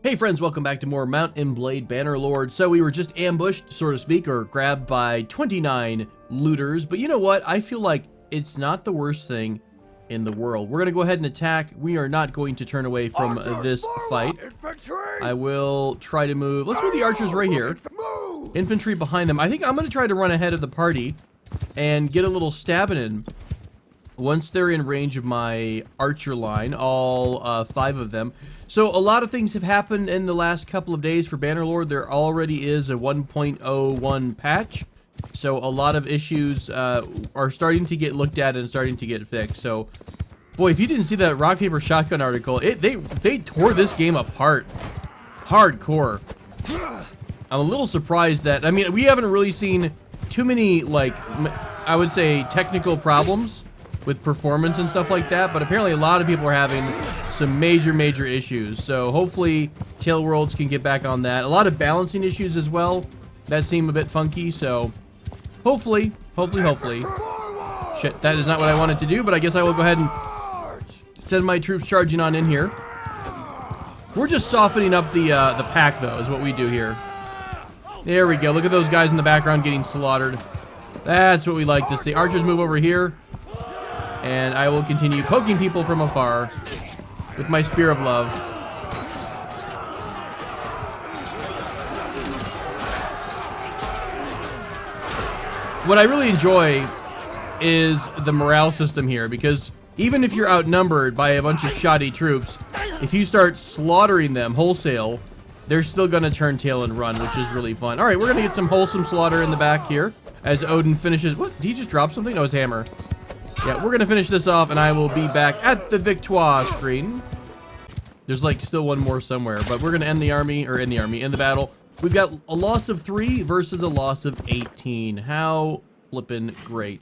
Hey friends, welcome back to more Mount and Blade Bannerlord. So we were just ambushed, so to speak, or grabbed by 29 looters. But you know what? I feel like it's not the worst thing in the world. We're going to go ahead and attack. We are not going to turn away from this fight. I will try to move. Let's move the archers right here. Infantry behind them. I think I'm going to try to run ahead of the party and get a little stabbing in. Once they're in range of my archer line, all 5 of them. So a lot of things have happened in the last couple of days for Bannerlord. There already is a 1.01 patch. So a lot of issues are starting to get looked at and starting to get fixed. So, boy, if you didn't see that rock, paper, shotgun article, they tore this game apart. Hardcore. I'm a little surprised that, I mean, we haven't really seen too many, like, I would say technical problems with performance and stuff like that, but apparently a lot of people are having some major issues. So hopefully Tail Worlds can get back on that. A lot of balancing issues as well that seem a bit funky, so hopefully. Shit, that is not what I wanted to do, but I guess I will go ahead and send my troops charging on in here. We're just softening up the pack, though, is what we do here. There we go. Look at those guys in the background getting slaughtered. That's what we like to see. Archers move over here. And I will continue poking people from afar with my spear of love. What I really enjoy is the morale system here, because even if you're outnumbered by a bunch of shoddy troops, if you start slaughtering them wholesale, they're still gonna turn tail and run, which is really fun. All right, we're gonna get some wholesome slaughter in the back here as Odin finishes. What? Did he just drop something? No, his hammer. Yeah, we're gonna finish this off, and I will be back at the Victoire screen. There's like still one more somewhere, but we're gonna end the army, or end the battle. We've got a loss of 3 versus a loss of 18. How flippin' great.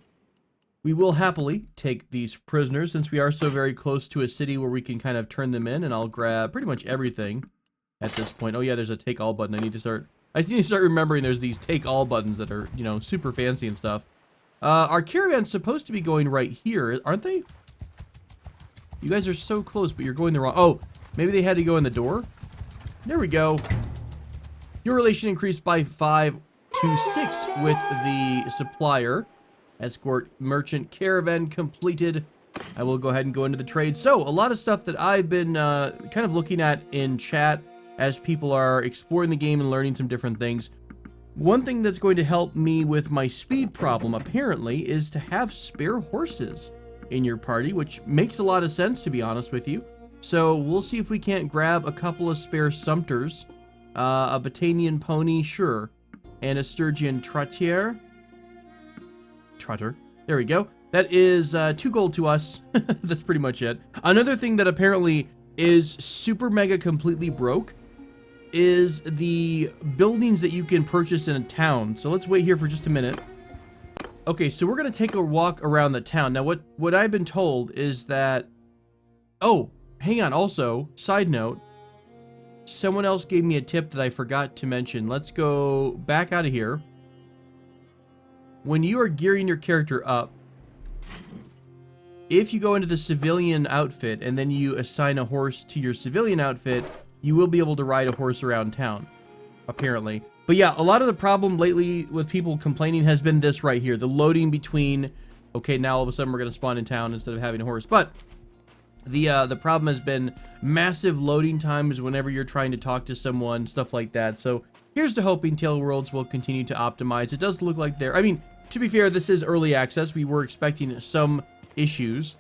We will happily take these prisoners since we are so very close to a city where we can kind of turn them in, and I'll grab pretty much everything at this point. Oh yeah, there's a take all button. I need to start remembering there's these take all buttons that are, you know, super fancy and stuff. Our caravan's supposed to be going right here, aren't they? You guys are so close, but you're going the wrong... Oh, maybe they had to go in the door? There we go. Your relation increased by 5 to 6 with the supplier. Escort merchant caravan completed. I will go ahead and go into the trade. So, a lot of stuff that I've been kind of looking at in chat as people are exploring the game and learning some different things. One thing that's going to help me with my speed problem, apparently, is to have spare horses in your party, which makes a lot of sense, to be honest with you. So we'll see if we can't grab a couple of spare sumpters, a Batanian pony, sure, and a Sturgian trotter. There we go. That is 2 gold to us. That's pretty much it. Another thing that apparently is super mega completely broke is the buildings that you can purchase in a town. So let's wait here for just a minute. Okay, so we're gonna take a walk around the town. Now what I've been told is that... Oh, hang on, also, side note, someone else gave me a tip that I forgot to mention. Let's go back out of here. When you are gearing your character up, if you go into the civilian outfit and then you assign a horse to your civilian outfit, you will be able to ride a horse around town, apparently. But yeah, a lot of the problem lately with people complaining has been this right here. The loading between, okay, now all of a sudden we're going to spawn in town instead of having a horse. But the problem has been massive loading times whenever you're trying to talk to someone, stuff like that. So here's to hoping Tail Worlds will continue to optimize. It does look like they're, I mean, to be fair, this is early access. We were expecting some issues.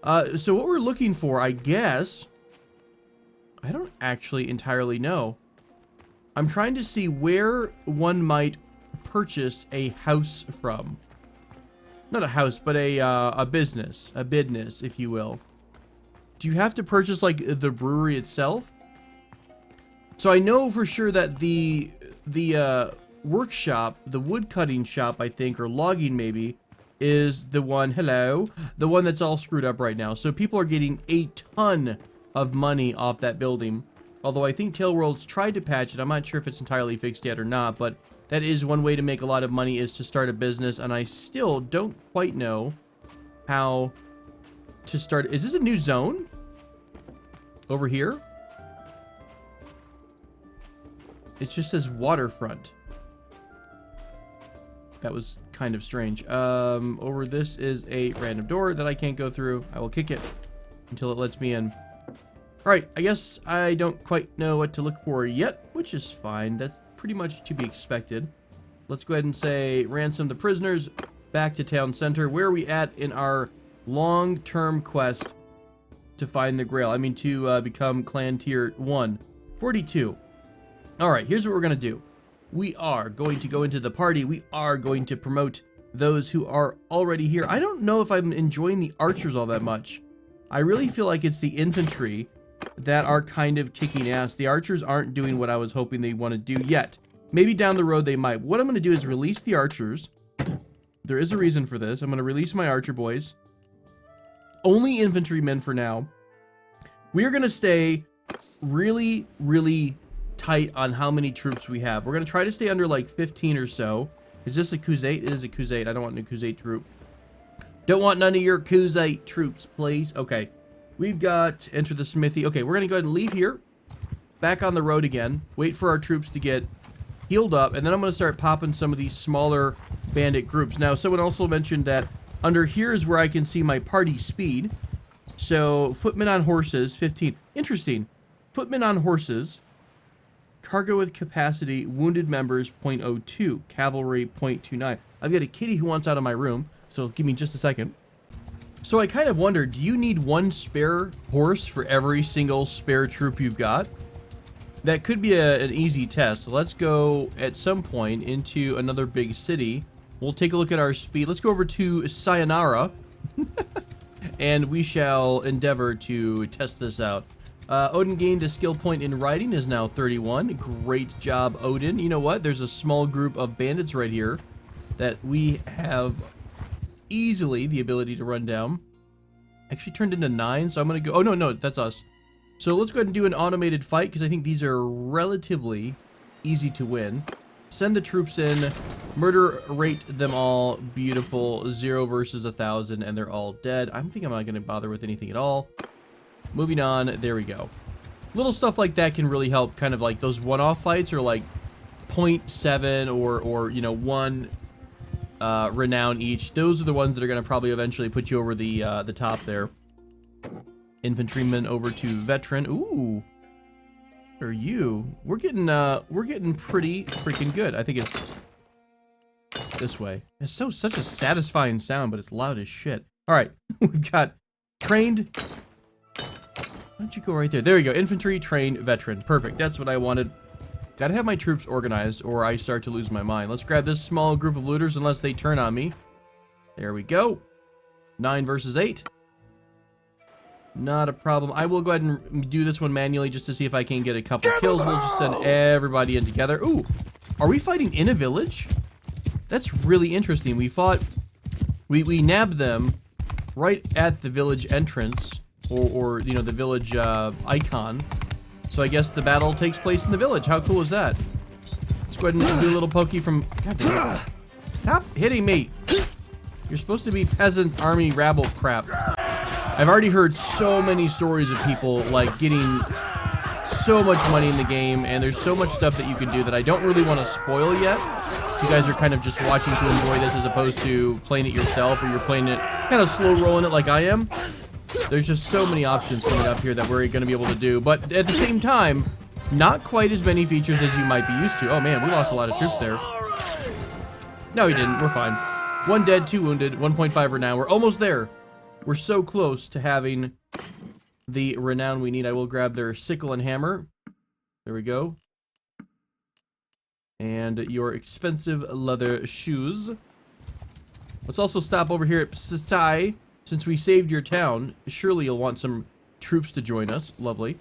So what we're looking for, I guess... I don't actually entirely know. I'm trying to see where one might purchase a house from. Not a house, but a business. A bidness, if you will. Do you have to purchase, like, the brewery itself? So I know for sure that the workshop, the wood cutting shop, I think, or logging maybe, is the one, the one that's all screwed up right now. So people are getting a ton of money off that building. Although I think Tail Worlds tried to patch it. I'm not sure if it's entirely fixed yet or not, but that is one way to make a lot of money, is to start a business, and I still don't quite know how to start. Is this a new zone? Over here? It just says waterfront. That was kind of strange. Over this is a random door that I can't go through. I will kick it until it lets me in. Alright, I guess I don't quite know what to look for yet, which is fine. That's pretty much to be expected. Let's go ahead and say ransom the prisoners back to town center. Where are we at in our long-term quest to find the Grail? I mean, to become clan tier 1. 42. Alright, here's what we're going to do. We are going to go into the party. We are going to promote those who are already here. I don't know if I'm enjoying the archers all that much. I really feel like it's the infantry that are kind of kicking ass. The archers aren't doing what I was hoping they want to do yet. Maybe down the road they might. What I'm going to do is release the archers. There is a reason for this. I'm going to release my archer boys. Only infantrymen for now. We are going to stay really, really tight on how many troops we have. We're going to try to stay under like 15 or so. Is this a Khuzait? It is a Khuzait. I don't want a Khuzait troop. Don't want none of your Khuzait troops, please. Okay. We've got enter the smithy. Okay, we're going to go ahead and leave here. Back on the road again. Wait for our troops to get healed up. And then I'm going to start popping some of these smaller bandit groups. Now, someone also mentioned that under here is where I can see my party speed. So, footmen on horses, 15. Interesting. Footmen on horses. Cargo with capacity, wounded members, 0.02. Cavalry, 0.29. I've got a kitty who wants out of my room, so give me just a second. So I kind of wonder, do you need one spare horse for every single spare troop you've got? That could be an easy test. So let's go at some point into another big city. We'll take a look at our speed. Let's go over to Sayonara. And we shall endeavor to test this out. Odin gained a skill point in riding, is now 31. Great job, Odin. You know what? There's a small group of bandits right here that we have easily the ability to run down. Actually turned into 9, so I'm going to go... Oh, no, that's us. So let's go ahead and do an automated fight, because I think these are relatively easy to win. Send the troops in. Murder rate them all. Beautiful. 0 versus 1,000, and they're all dead. I think I'm not going to bother with anything at all. Moving on, there we go. Little stuff like that can really help, kind of like those one-off fights are like 0.7 or you know, 1 renown each. Those are the ones that are going to probably eventually put you over the top there. Infantryman over to veteran. Ooh. What are you? We're getting pretty freaking good. I think it's this way. It's such a satisfying sound, but it's loud as shit. All right. We've got trained. Why don't you go right there? There we go. Infantry, trained, veteran. Perfect. That's what I wanted. Gotta have my troops organized or I start to lose my mind. Let's grab this small group of looters unless they turn on me. There we go. 9 versus 8. Not a problem. I will go ahead and do this one manually just to see if I can get a couple kills. We'll just send everybody in together. Ooh. Are we fighting in a village? That's really interesting. We fought... We nabbed them right at the village entrance. Or you know, the village icon. So I guess the battle takes place in the village. How cool is that? Let's go ahead and do a little pokey from... God damn it. Stop hitting me. You're supposed to be peasant army rabble crap. I've already heard so many stories of people like getting so much money in the game, and there's so much stuff that you can do that I don't really want to spoil yet. You guys are kind of just watching to enjoy this as opposed to playing it yourself, or you're playing it kind of slow rolling it like I am. There's just so many options coming up here that we're going to be able to do. But at the same time, not quite as many features as you might be used to. Oh man, we lost a lot of troops there. No, we didn't. We're fine. 1 dead, 2 wounded, 1.5 renown. We're almost there. We're so close to having the renown we need. I will grab their sickle and hammer. There we go. And your expensive leather shoes. Let's also stop over here at Psitai. Since we saved your town, surely you'll want some troops to join us. Lovely.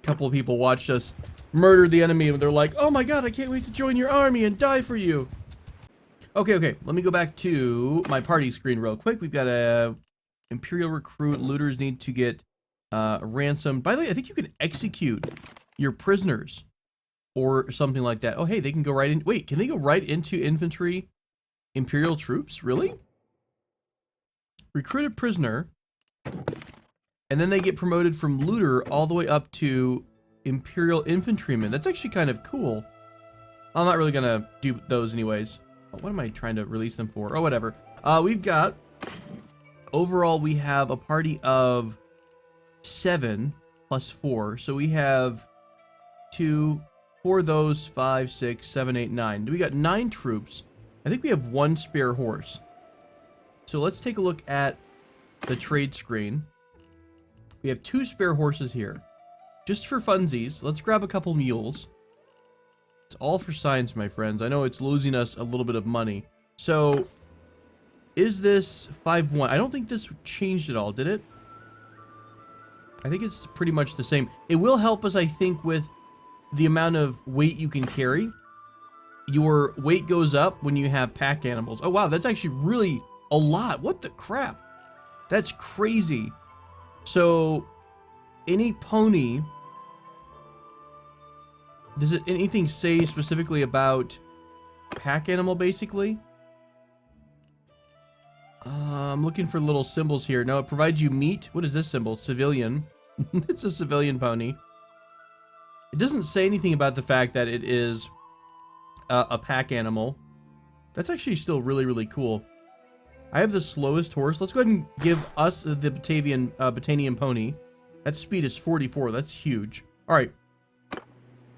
A couple of people watched us murder the enemy, and they're like, oh my god, I can't wait to join your army and die for you. Okay. Let me go back to my party screen real quick. We've got a Imperial recruit. Looters need to get ransomed. By the way, I think you can execute your prisoners or something like that. Oh, hey, they can go right in. Wait, can they go right into infantry Imperial troops? Really? Recruit a prisoner, and then they get promoted from looter all the way up to Imperial infantrymen. That's actually kind of cool. I'm not really gonna do those anyways. What am I trying to release them for? Oh, whatever. We've got, overall, we have a party of 7 plus 4. So we have 2, 4 of those, 5, 6, 7, 8, 9. We got 9 troops. I think we have 1 spare horse. So let's take a look at the trade screen. We have 2 spare horses here. Just for funsies, let's grab a couple mules. It's all for science, my friends. I know it's losing us a little bit of money. So, is this 5-1? I don't think this changed at all, did it? I think it's pretty much the same. It will help us, I think, with the amount of weight you can carry. Your weight goes up when you have pack animals. Oh, wow, that's actually really a lot. What the crap? That's crazy. So, any pony... Does it anything say specifically about pack animal, basically? I'm looking for little symbols here. No, it provides you meat. What is this symbol? Civilian. It's a civilian pony. It doesn't say anything about the fact that it is a pack animal. That's actually still really, really cool. I have the slowest horse. Let's go ahead and give us the Batanian pony. That speed is 44. That's huge. All right.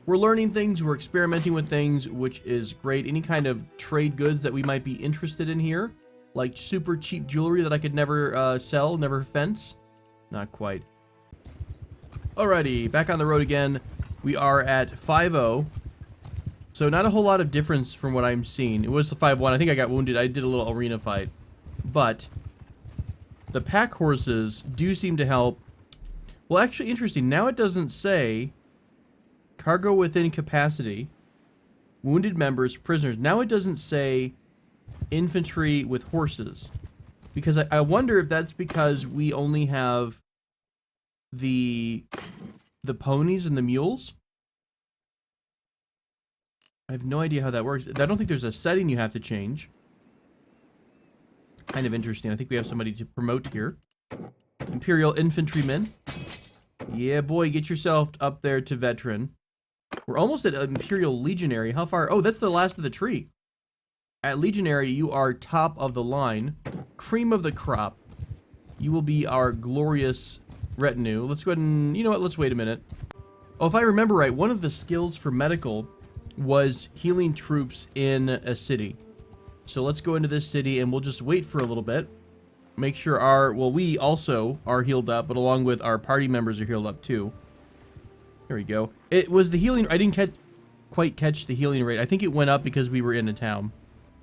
We're learning things, we're experimenting with things, which is great. Any kind of trade goods that we might be interested in here, like super cheap jewelry that I could never sell, never fence. Not quite. Alrighty, back on the road again. We are at 5-0. So not a whole lot of difference from what I'm seeing. It was the 5-1. I think I got wounded. I did a little arena fight. But the pack horses do seem to help. Well, actually, interesting. Now it doesn't say... Cargo within capacity, wounded members, prisoners. Now it doesn't say infantry with horses. Because I wonder if that's because we only have the ponies and the mules. I have no idea how that works. I don't think there's a setting you have to change. Kind of interesting. I think we have somebody to promote here. Imperial infantrymen. Yeah, boy, get yourself up there to veteran. We're almost at Imperial Legionary. How far? Oh, that's the last of the tree. At Legionary, you are top of the line. Cream of the crop. You will be our glorious retinue. Let's go ahead and... You know what? Let's wait a minute. Oh, if I remember right, one of the skills for medical was healing troops in a city. So let's go into this city and we'll just wait for a little bit. Make sure our... Well, we also are healed up, but along with our party members are healed up too. There we go. It was the healing... I didn't quite catch the healing rate. I think it went up because we were in a town.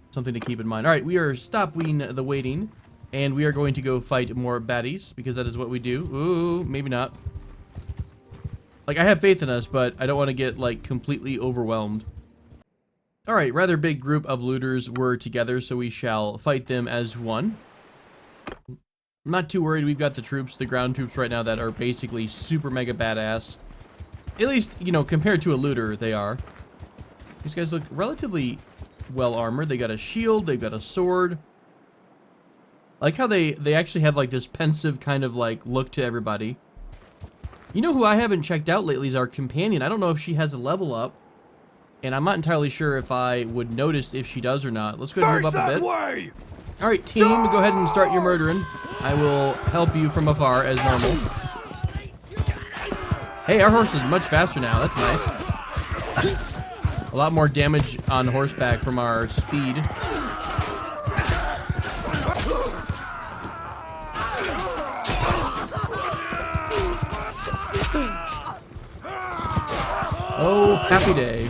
Something to keep in mind. All right, we are stopping the waiting. And we are going to go fight more baddies. Because that is what we do. Ooh, maybe not. Like, I have faith in us, but I don't want to get, like, completely overwhelmed. All right, rather big group of looters were together. So we shall fight them as one. I'm not too worried. We've got the troops, the ground troops right now that are basically super mega badass. At least, you know, compared to a looter, they are. These guys look relatively well armored. They got a shield, they've got a sword. I like how they actually have like this pensive kind of like look to everybody. You know who I haven't checked out lately is our companion. I don't know if she has a level up. And I'm not entirely sure if I would notice if she does or not. Let's go ahead and move up a bit. Way. All right, team, go ahead and start your murdering. I will help you from afar as normal. Hey, our horse is much faster now. That's nice. A lot more damage on horseback from our speed. Oh, happy day.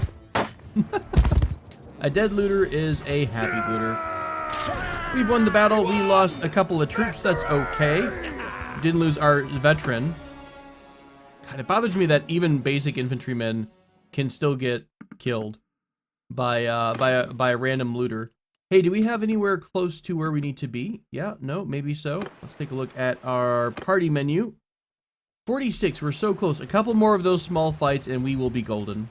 A dead looter is a happy looter. We've won the battle. We lost a couple of troops. That's okay. Didn't lose our veteran. God, it bothers me that even basic infantrymen can still get killed by a random looter. Hey, do we have anywhere close to where we need to be? Yeah, no, maybe so. Let's take a look at our party menu. 46, we're so close. A couple more of those small fights and we will be golden.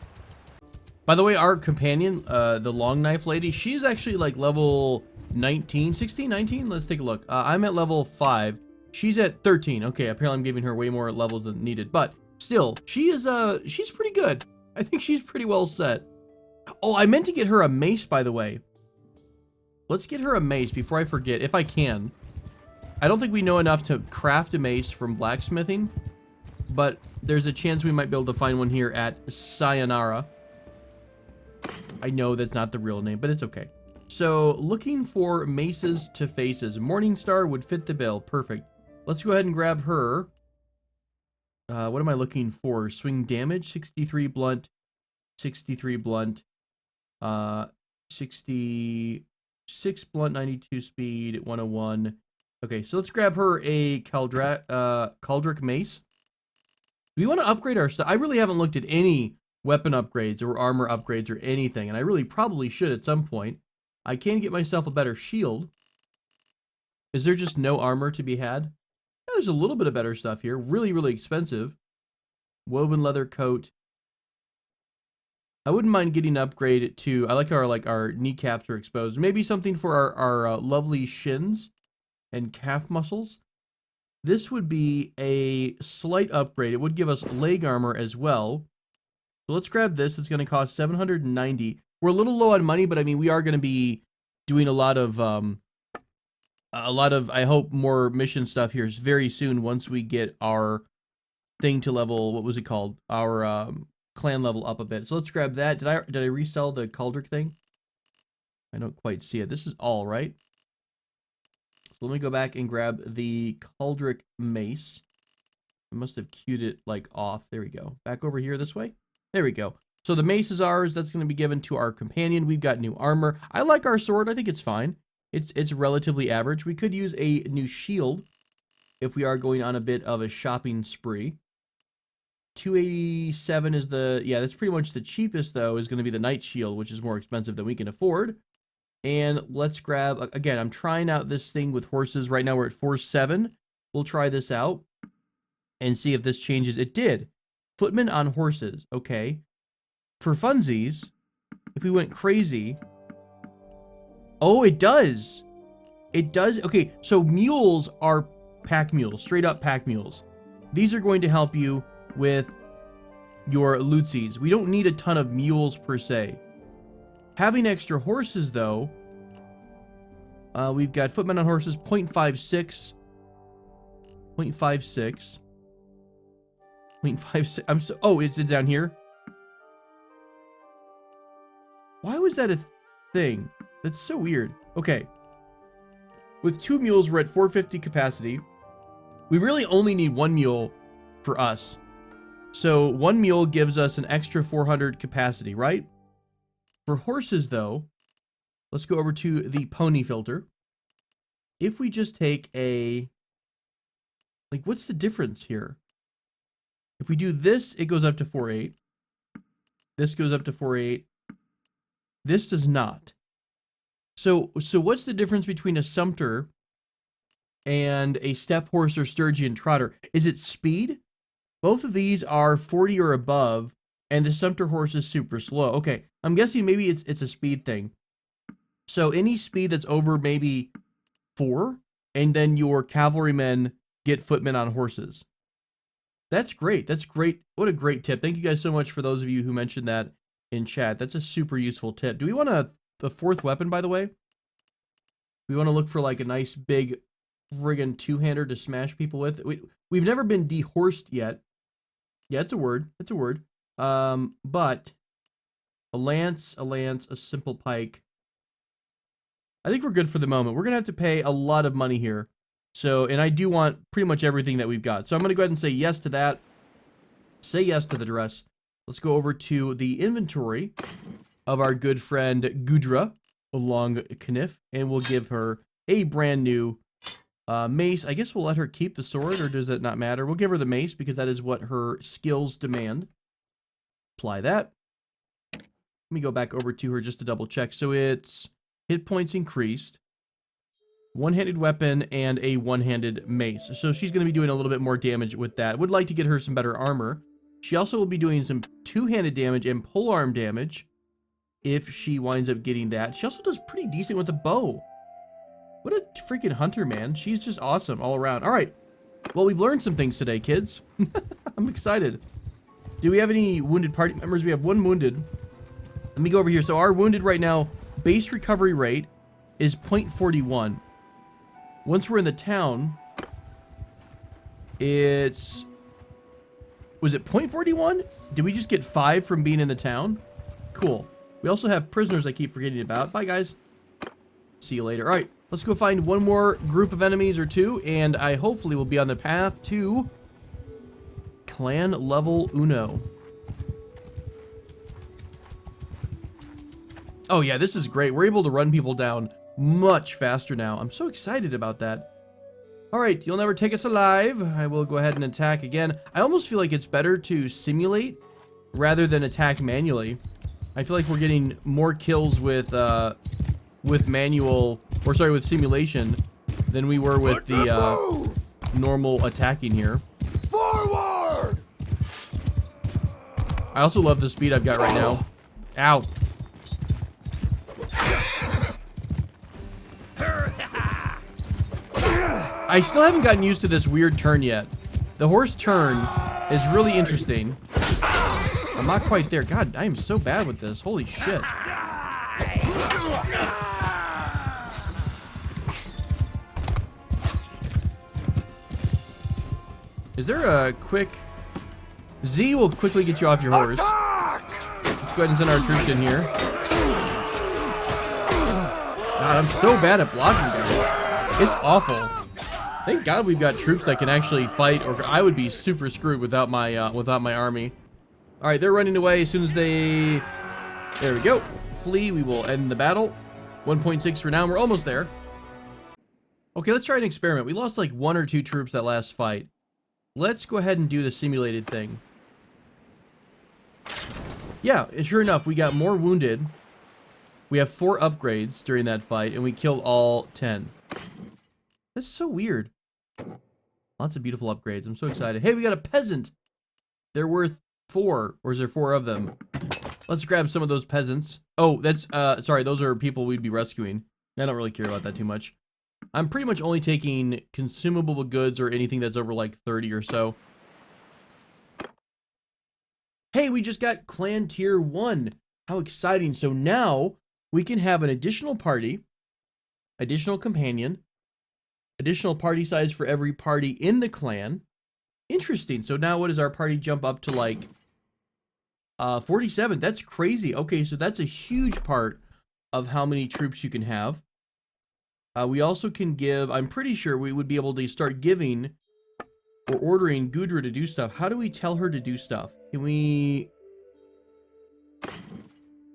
By the way, our companion, the long knife lady, she's actually like level 19, 16, 19? Let's take a look. I'm at level 5. She's at 13. Okay, apparently I'm giving her way more levels than needed. But Still, she's pretty good. I think she's pretty well set. Oh, I meant to get her a mace, by the way. Let's get her a mace before I forget, if I can. I don't think we know enough to craft a mace from blacksmithing, but there's a chance we might be able to find one here at Sayonara. I know that's not the real name, but it's okay. So, looking for maces to faces. Morningstar would fit the bill. Perfect. Let's go ahead and grab her. What am I looking for? Swing damage, 63 blunt, 63 blunt, 66 blunt, 92 speed, 101. Okay, so let's grab her a Caldric mace. We want to upgrade our stuff. I really haven't looked at any weapon upgrades or armor upgrades or anything, and I really probably should at some point. I can get myself a better shield. Is there just no armor to be had? Yeah, there's a little bit of better stuff here. Really, really expensive. Woven leather coat. I wouldn't mind getting an upgrade to, I like our kneecaps are exposed. Maybe something for our lovely shins and calf muscles. This would be a slight upgrade. It would give us leg armor as well. So let's grab this. It's going to cost 790. We're a little low on money, but I mean, we are going to be doing a lot of, I hope, more mission stuff here very soon once we get our thing to level, what was it called? Our clan level up a bit. So let's grab that. Did I resell the Caldric thing? I don't quite see it. This is all, right? So let me go back and grab the Caldric mace. I must have queued it like off. There we go. Back over here this way. There we go. So the mace is ours. That's going to be given to our companion. We've got new armor. I like our sword. I think it's fine. It's relatively average. We could use a new shield if we are going on a bit of a shopping spree. 287 is the, yeah, that's pretty much the cheapest, though, is going to be the Knight Shield, which is more expensive than we can afford. And let's grab, again, I'm trying out this thing with horses. Right now we're at 4.7. We'll try this out and see if this changes. It did. Footmen on horses. Okay. For funsies, if we went crazy... Oh, it does. It does. Okay, so mules are pack mules, straight up pack mules. These are going to help you with your lootsies. We don't need a ton of mules per se. Having extra horses, though, we've got footmen on horses, 0.56. 0.56. 0.56. Oh, is it down here? Why was that a thing? That's so weird. Okay. With 2 mules, we're at 450 capacity. We really only need 1 mule for us. So 1 mule gives us an extra 400 capacity, right? For horses, though, let's go over to the pony filter. If we just take a... Like, what's the difference here? If we do this, it goes up to 4.8. This goes up to 4.8. This does not. So what's the difference between a sumpter and a step horse or Sturgian trotter? Is it speed? Both of these are 40 or above, and the sumpter horse is super slow. Okay, I'm guessing maybe it's a speed thing. So any speed that's over maybe 4, and then your cavalrymen get footmen on horses. That's great. That's great. What a great tip. Thank you guys so much for those of you who mentioned that in chat. That's a super useful tip. Do we want the 4th weapon, by the way? We want to look for like a nice big friggin' two-hander to smash people with. We've never been dehorsed yet. Yeah, it's a word. It's a word. But a lance, a simple pike. I think we're good for the moment. We're going to have to pay a lot of money here. So, and I do want pretty much everything that we've got. So I'm going to go ahead and say yes to that. Say yes to the dress. Let's go over to the inventory of our good friend Gudra along Kniff, and we'll give her a brand new mace. I guess we'll let her keep the sword, or does it not matter? We'll give her the mace because that is what her skills demand. Apply that. Let me go back over to her just to double check. So it's hit points increased, one-handed weapon, and a one-handed mace. So she's going to be doing a little bit more damage with that. Would like to get her some better armor. She also will be doing some two-handed damage and polearm damage if she winds up getting that. She also does pretty decent with a bow. What a freaking hunter, man. She's just awesome all around. All right. Well, we've learned some things today, kids. I'm excited. Do we have any wounded party members? We have 1 wounded. Let me go over here. So our wounded right now, base recovery rate is 0.41. Once we're in the town, it's... Was it 0.41? Did we just get 5 from being in the town? Cool. We also have prisoners I keep forgetting about. Bye, guys. See you later. All right, let's go find 1 more group of enemies or 2, and I hopefully will be on the path to clan level uno. Oh yeah, this is great. We're able to run people down much faster now. I'm so excited about that. All right, you'll never take us alive. I will go ahead and attack again. I almost feel like it's better to simulate rather than attack manually. I feel like we're getting more kills with manual, or sorry, with simulation than we were with the normal attacking here. Forward! I also love the speed I've got right now. Ow. I still haven't gotten used to this weird turn yet. The horse turn is really interesting. I'm not quite there. God, I am so bad with this. Holy shit. Is there a quick... Z will quickly get you off your horse. Let's go ahead and send our troops in here. God, I'm so bad at blocking, guys. It's awful. Thank God we've got troops that can actually fight, or I would be super screwed without my army. All right, they're running away as soon as they... There we go. Flee, we will end the battle. 1.6 for now, we're almost there. Okay, let's try an experiment. We lost like 1 or 2 troops that last fight. Let's go ahead and do the simulated thing. Yeah, sure enough, we got more wounded. We have 4 upgrades during that fight, and we killed all 10. That's so weird. Lots of beautiful upgrades. I'm so excited. Hey, we got a peasant. They're worth 4, or is there 4 of them? Let's grab some of those peasants. Oh, that's, sorry, those are people we'd be rescuing. I don't really care about that too much. I'm pretty much only taking consumable goods or anything that's over like 30 or so. Hey, we just got clan tier 1. How exciting. So now we can have an additional party, additional companion, additional party size for every party in the clan. Interesting. So now what does our party jump up to, like 47? That's crazy. Okay, so that's a huge part of how many troops you can have. We also can give, I'm pretty sure we would be able to start giving or ordering Gudra to do stuff. How do we tell her to do stuff? Can we,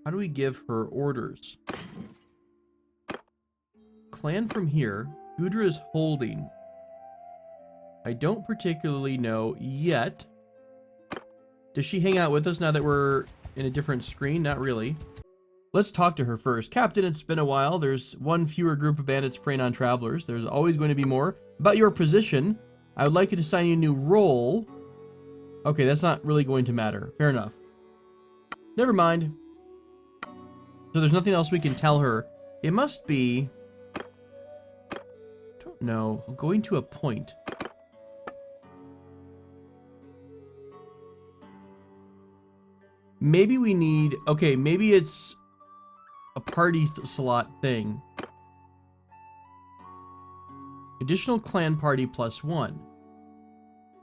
how do we give her orders? Clan from here. Gudra is holding. I don't particularly know yet. Does she hang out with us now that we're in a different screen? Not really. Let's talk to her first. Captain, it's been a while. There's 1 fewer group of bandits preying on travelers. There's always going to be more. About your position, I would like you to assign you a new role. Okay, that's not really going to matter. Fair enough. Never mind. So there's nothing else we can tell her. It must be... don't know. Going to a point. Maybe we need... okay, maybe it's a party slot thing. Additional clan party +1.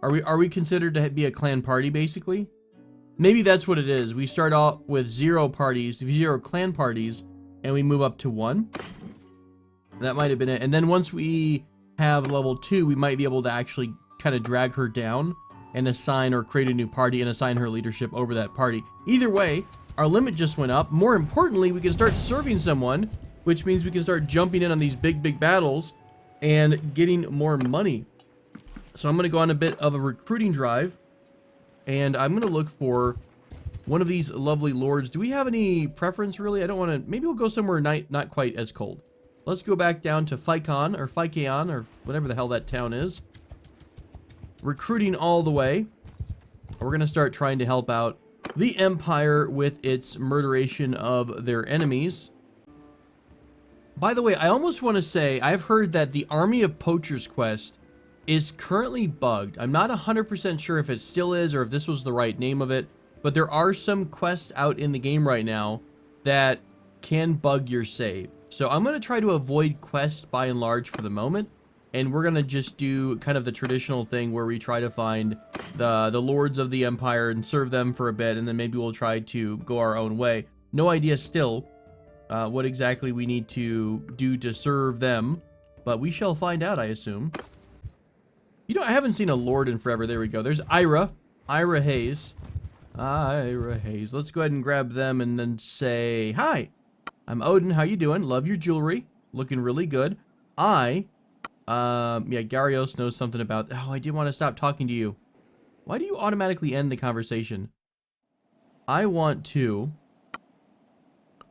Are we considered to be a clan party, basically? Maybe that's what it is. We start off with 0 parties, 0 clan parties, and we move up to 1. That might have been it. And then once we have level 2, we might be able to actually kind of drag her down and assign or create a new party and assign her leadership over that party. Either way, our limit just went up. More importantly, we can start serving someone, which means we can start jumping in on these big battles and getting more money. So I'm going to go on a bit of a recruiting drive, and I'm going to look for one of these lovely lords. Do we have any preference, really? I don't want to... maybe we'll go somewhere not quite as cold. Let's go back down to Phycon, or Phykeon, or whatever the hell that town is. Recruiting all the way. We're going to start trying to help out the Empire with its murderation of their enemies. By the way, I almost want to say, I've heard that the Army of Poachers quest is currently bugged. I'm not 100% sure if it still is or if this was the right name of it. but there are some quests out in the game right now that can bug your save. So I'm going to try to avoid quests by and large for the moment, and we're going to just do kind of the traditional thing where we try to find the lords of the empire and serve them for a bit, and then maybe we'll try to go our own way. No idea still what exactly we need to do to serve them, but we shall find out, I assume. You know, I haven't seen a lord in forever. There we go. There's Ira Hayes. Ira Hayes. Let's go ahead and grab them and then say, hi, I'm Odin. How you doing? Love your jewelry. Looking really good. Yeah, Garios knows something about... Oh, I did want to stop talking to you. Why do you automatically end the conversation? I want to...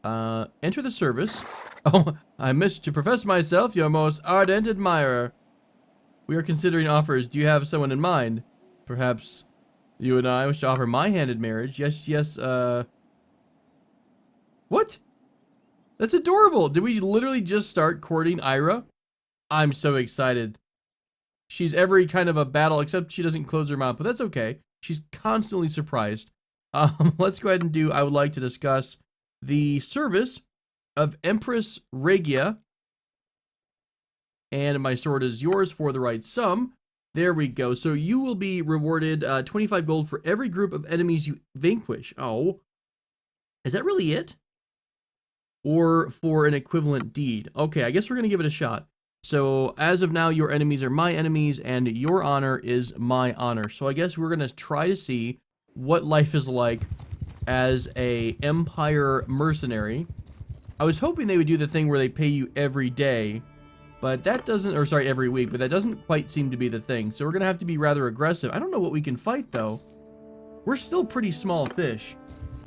enter the service. Oh, I missed to profess myself your most ardent admirer. We are considering offers. Do you have someone in mind? Perhaps you and I wish to offer my hand in marriage. Yes, What? That's adorable. Did we literally just start courting Ira? I'm so excited. She's every kind of a battle, except she doesn't close her mouth, but that's okay. She's constantly surprised. Let's go ahead and I would like to discuss the service of Empress Regia. And my sword is yours for the right sum. There we go. So you will be rewarded 25 gold for every group of enemies you vanquish. Oh, is that really it? Or for an equivalent deed? Okay, I guess we're going to give it a shot. So as of now, your enemies are my enemies and your honor is my honor. So I guess we're going to try to see what life is like as a Empire mercenary. I was hoping they would do the thing where they pay you every day. But that doesn't, or sorry, every week, but that doesn't quite seem to be the thing. So we're going to have to be rather aggressive. I don't know what we can fight, though. We're still pretty small fish.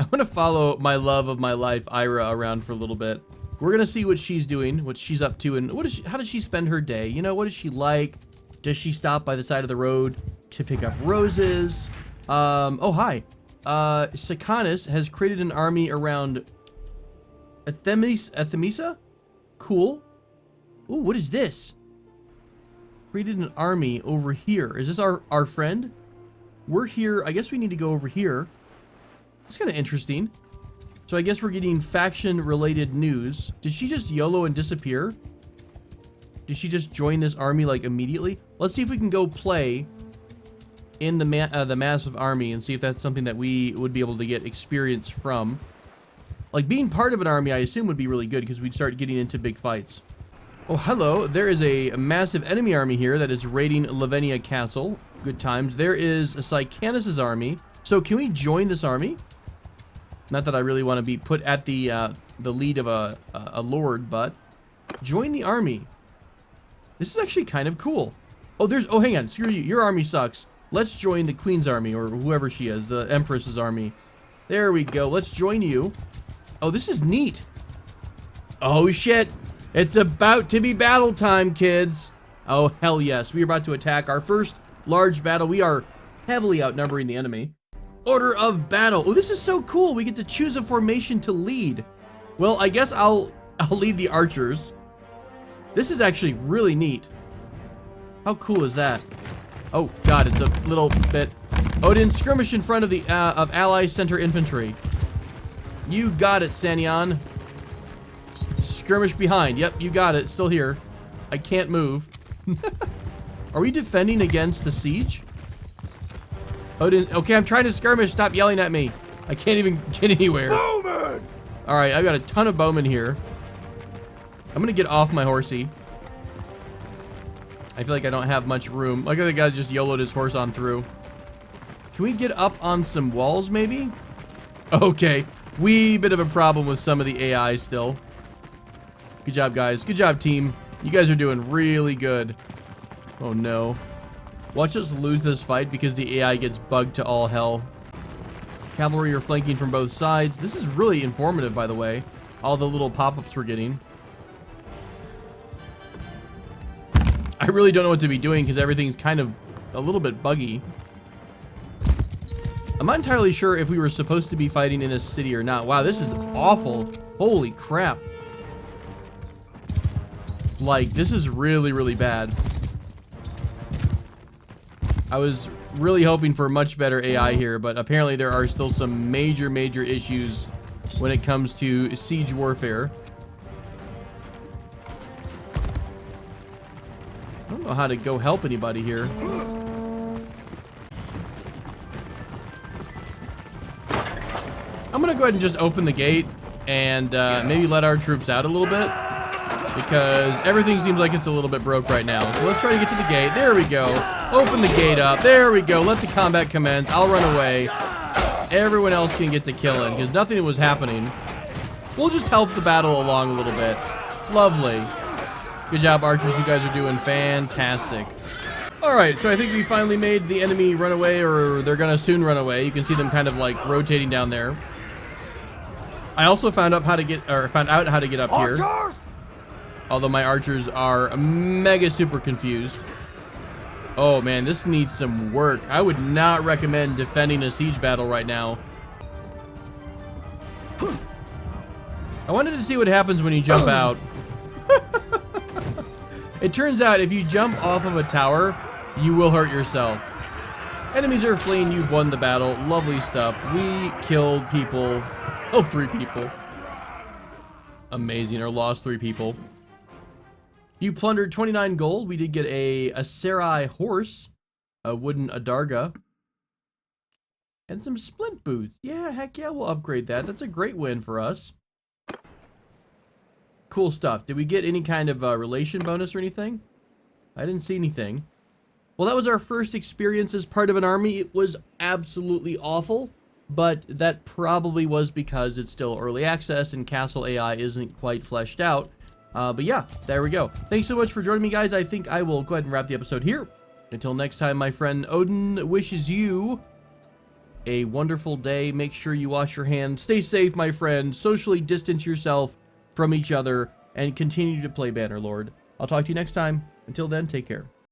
I want to follow my love of my life, Ira, around for a little bit. We're going to see what she's doing, what she's up to, and how does she spend her day? You know, what is she like? Does she stop by the side of the road to pick up roses? Oh, hi. Sikanis has created an army around Artemisa? Cool. Ooh, what is this? Created an army over here. Is this our friend? We're here. I guess we need to go over here. It's kind of interesting. So I guess we're getting faction-related news. Did she just YOLO and disappear? Did she just join this army, like, immediately? Let's see if we can go play in the massive army and see if that's something that we would be able to get experience from. Like, being part of an army, I assume, would be really good because we'd start getting into big fights. Oh, hello. There is a massive enemy army here that is raiding Lavenia Castle. Good times. There is a Sikanis' army. So can we join this army? Not that I really want to be put at the lead of a lord, but join the army. This is actually kind of cool. Oh, hang on. Screw you. Your army sucks. Let's join the Queen's army, or whoever she is, the Empress's army. There we go. Let's join you. Oh, this is neat. Oh, shit. It's about to be battle time, kids. Oh, hell yes. We are about to attack our first large battle. We are heavily outnumbering the enemy. Order of battle. Oh, this is so cool. We get to choose a formation to lead. Well, I guess I'll lead the archers. This is actually really neat. How cool is that? Oh, God, it's a little bit... Odin, skirmish in front of the of Ally Center Infantry. You got it, Sanyan. Skirmish behind. Yep, you got it. Still here. I can't move. Are we defending against the siege? Odin, okay, I'm trying to skirmish. Stop yelling at me. I can't even get anywhere. Bowman! All right, I've got a ton of bowmen here. I'm gonna get off my horsey. I feel like I don't have much room. Like the guy just YOLO'd his horse on through. Can we get up on some walls, maybe? Okay, wee bit of a problem with some of the AI still. Good job, guys. Good job, team. You guys are doing really good. Oh, no. Watch us lose this fight because the AI gets bugged to all hell. Cavalry are flanking from both sides. This is really informative, by the way. All the little pop-ups we're getting. I really don't know what to be doing because everything's kind of a little bit buggy. I'm not entirely sure if we were supposed to be fighting in this city or not. Wow, this is awful. Holy crap. Like, this is really, really bad. I was really hoping for much better AI here, but apparently there are still some major issues when it comes to siege warfare. I don't know how to go help anybody here. I'm gonna go ahead and just open the gate and maybe let our troops out a little bit, because everything seems like it's a little bit broke right now. So let's try to get to the gate. There we go. Open the gate up. There we go. Let the combat commence. I'll run away. Everyone else can get to killing because nothing was happening. We'll just help the battle along a little bit. Lovely. Good job, archers. You guys are doing fantastic. Alright, so I think we finally made the enemy run away, or they're gonna soon run away. You can see them kind of like rotating down there. I also found out how to get up here. Although my archers are mega super confused. Oh man, this needs some work. I would not recommend defending a siege battle right now. I wanted to see what happens when you jump out. It turns out if you jump off of a tower, you will hurt yourself. Enemies are fleeing, you've won the battle. Lovely stuff. We killed people. Oh, 3 people. Amazing, or lost 3 people. You plundered 29 gold. We did get a Sarai horse, a wooden Adarga, and some splint boots. Yeah, heck yeah, we'll upgrade that. That's a great win for us. Cool stuff. Did we get any kind of relation bonus or anything? I didn't see anything. Well, that was our first experience as part of an army. It was absolutely awful, but that probably was because it's still early access and Castle AI isn't quite fleshed out. But yeah, there we go. Thanks so much for joining me, guys. I think I will go ahead and wrap the episode here. Until next time, my friend Odin wishes you a wonderful day. Make sure you wash your hands. Stay safe, my friend. Socially distance yourself from each other and continue to play Bannerlord. I'll talk to you next time. Until then, take care.